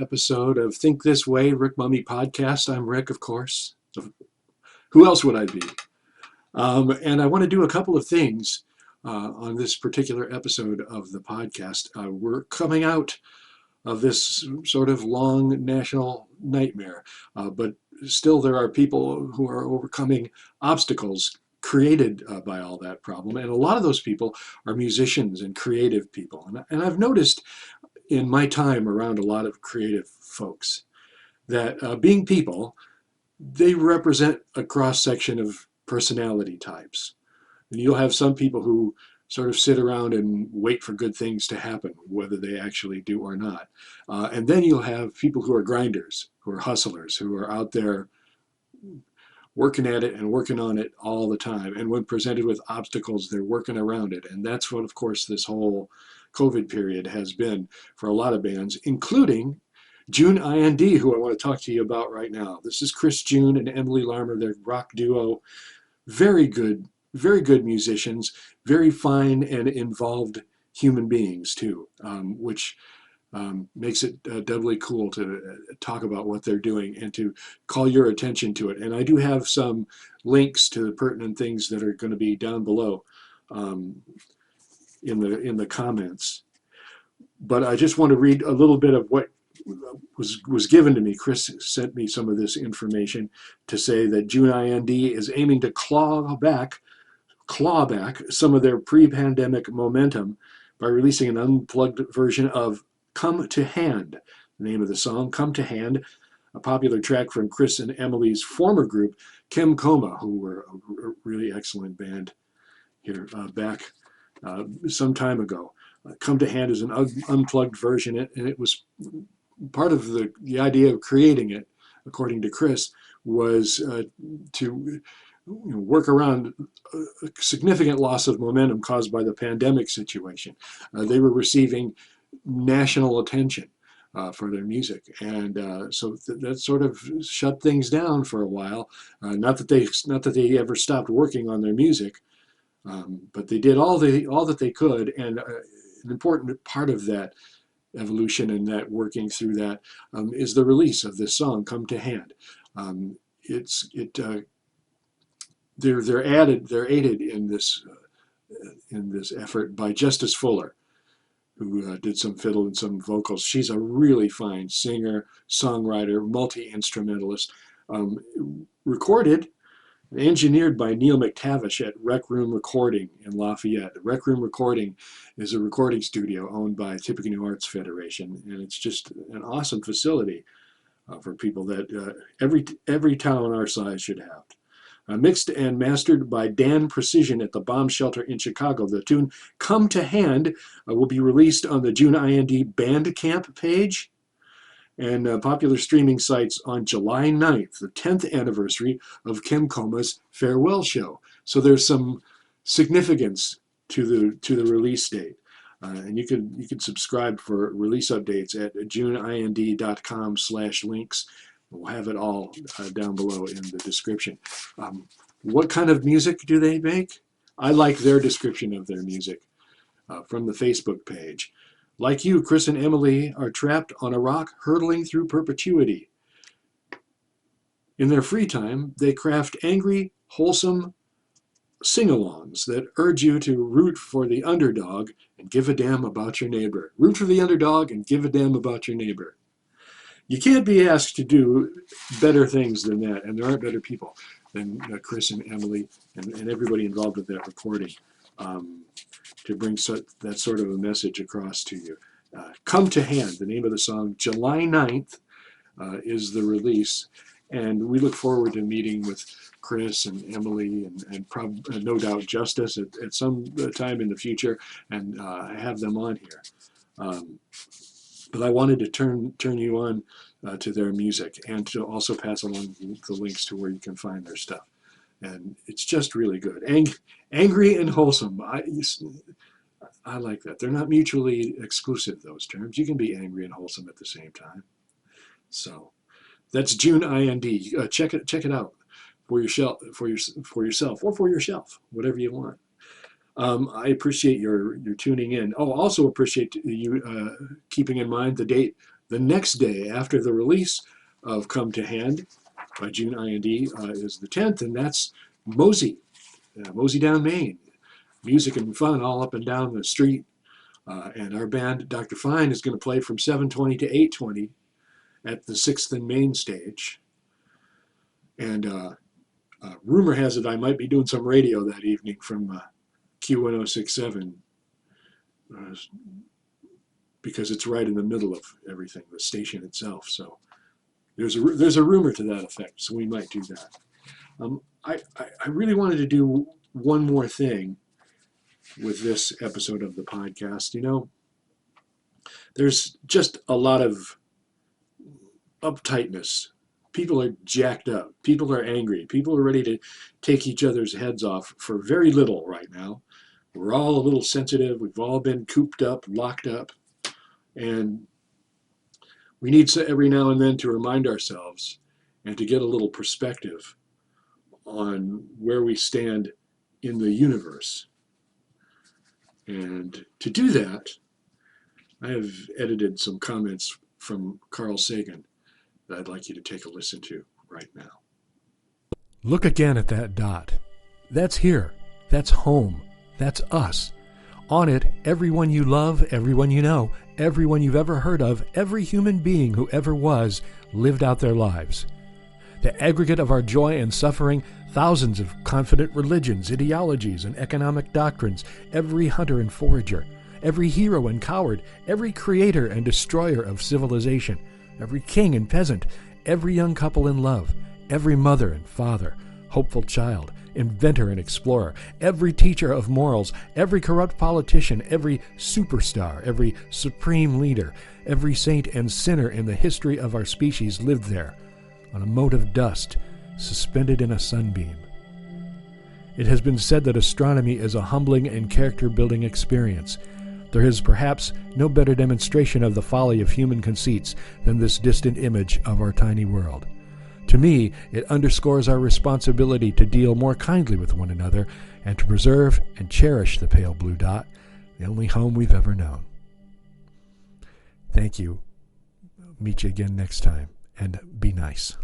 episode of Think This Way, Rick Mummey Podcast. I'm Rick, of course. Who else would I be? And I want to do a couple of things on this particular episode of the podcast. We're coming out of this sort of long national nightmare, but still there are people who are overcoming obstacles created by all that problem. And a lot of those people are musicians and creative people. And I've noticed in my time around a lot of creative folks that being people, they represent a cross-section of personality types. And you'll have some people who sort of sit around and wait for good things to happen, whether they actually do or not. And then you'll have people who are grinders, who are hustlers, who are out there working at it and working on it all the time. And when presented with obstacles, they're working around it. And that's what, of course, this whole COVID period has been for a lot of bands, including June IND, who I want to talk to you about right now. This is Chris June and Emily Larmer, their rock duo. Very good musicians, very fine and involved human beings too, which makes it doubly cool to talk about what they're doing and to call your attention to it. And I do have some links to the pertinent things that are going to be down below in the comments. But I just want to read a little bit of what was given to me. Chris sent me some of this information to say that June IND is aiming to claw back some of their pre-pandemic momentum by releasing an unplugged version of Come to Hand, the name of the song, Come to Hand, a popular track from Chris and Emily's former group, Kim Coma, who were a really excellent band here back some time ago. Come to Hand is an unplugged version, and it was part of the idea of creating it, according to Chris, was to work around a significant loss of momentum caused by the pandemic situation. They were receiving national attention for their music, and so that sort of shut things down for a while. Not that they ever stopped working on their music, but they did all that they could, and an important part of that evolution and that working through that is the release of this song, Come to Hand. They're aided in this effort by Justice Fuller, who did some fiddle and some vocals. She's a really fine singer, songwriter, multi-instrumentalist, recorded and engineered by Neil McTavish at Rec Room Recording in Lafayette. Rec Room Recording is a recording studio owned by Tippecanoe Arts Federation, and it's just an awesome facility for people that every town our size should have. Mixed and mastered by Dan Precision at the Bomb Shelter in Chicago. The tune Come to Hand will be released on the June IND Bandcamp page and popular streaming sites on July 9th, the 10th anniversary of Kim Coma's farewell show. So there's some significance to the release date. And you can subscribe for release updates at JuneIND.com/links. We'll have it all down below in the description. What kind of music do they make? I like their description of their music from the Facebook page. Like you, Chris and Emily are trapped on a rock hurtling through perpetuity. In their free time, they craft angry, wholesome sing-alongs that urge you to root for the underdog and give a damn about your neighbor. Root for the underdog and give a damn about your neighbor. You can't be asked to do better things than that, and there aren't better people than Chris and Emily and everybody involved with that recording to bring that sort of a message across to you. Come to Hand, the name of the song. July 9th is the release, and we look forward to meeting with Chris and Emily and no doubt Justice at some time in the future and have them on here. But I wanted to turn you on to their music and to also pass along the links to where you can find their stuff. And it's just really good. Angry and wholesome. I like that. They're not mutually exclusive, those terms. You can be angry and wholesome at the same time. So that's June IND. Check it out for yourself or for your shelf, whatever you want. I appreciate your tuning in. Oh, also appreciate you keeping in mind the date The next day after the release of Come to Hand by June IND is the 10th, and that's Mosey Down Main. Music and fun all up and down the street. And our band, Dr. Fine, is going to play from 7:20 to 8:20 at the 6th and Main stage. And rumor has it I might be doing some radio that evening from Q1067 because it's right in the middle of everything, the station itself. So there's a rumor to that effect, so we might do that. I really wanted to do one more thing with this episode of the podcast. You know, there's just a lot of uptightness. People are jacked up. People are angry. People are ready to take each other's heads off for very little right now. We're all a little sensitive. We've all been cooped up, locked up. And we need every now and then to remind ourselves and to get a little perspective on where we stand in the universe. And to do that, I have edited some comments from Carl Sagan that I'd like you to take a listen to right now. Look again at that dot. That's here. That's home. That's us. On it, everyone you love, everyone you know, everyone you've ever heard of, every human being who ever was, lived out their lives. The aggregate of our joy and suffering, thousands of confident religions, ideologies, and economic doctrines, every hunter and forager, every hero and coward, every creator and destroyer of civilization, every king and peasant, every young couple in love, every mother and father, hopeful child, inventor and explorer, every teacher of morals, every corrupt politician, every superstar, every supreme leader, every saint and sinner in the history of our species lived there, on a mote of dust, suspended in a sunbeam. It has been said that astronomy is a humbling and character-building experience. There is perhaps no better demonstration of the folly of human conceits than this distant image of our tiny world. To me, it underscores our responsibility to deal more kindly with one another and to preserve and cherish the pale blue dot, the only home we've ever known. Thank you. Meet you again next time, and be nice.